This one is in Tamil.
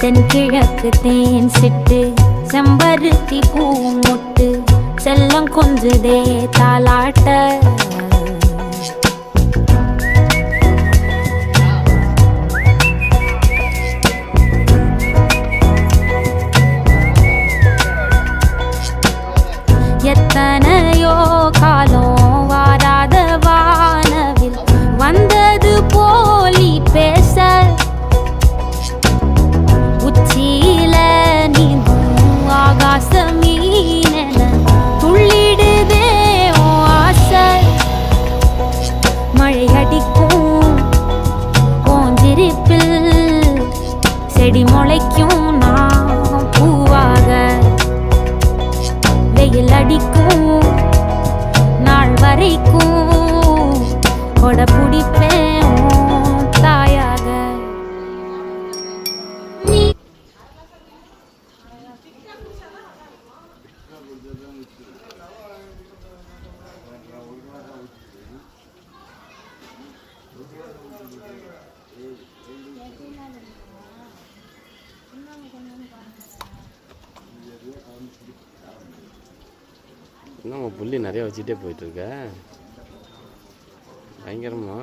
தென்கிழக்கு தேன் சிட்டு செம்பருத்தி பூ முட்டு செல்லம் கொஞ்சுதே தாலாட்ட எத்தனையோ காலம் வாராத வானவில் வந்தது போலி பேச உச்சியில நீந்தும் ஆகாச மீனென துள்ளிடுதே ஆசை மழை அடிக்கும் போஞ்சிருப்பில் செடி முளைக்கும் நான் பூவாக வெயில் அடிக்கும் நாள் வரைக்கும் கொட பிடிப்பேன் தாயாக இன்னும் புள்ளி நிறைய வச்சுட்டே போயிட்டுருக்க பயங்கரமா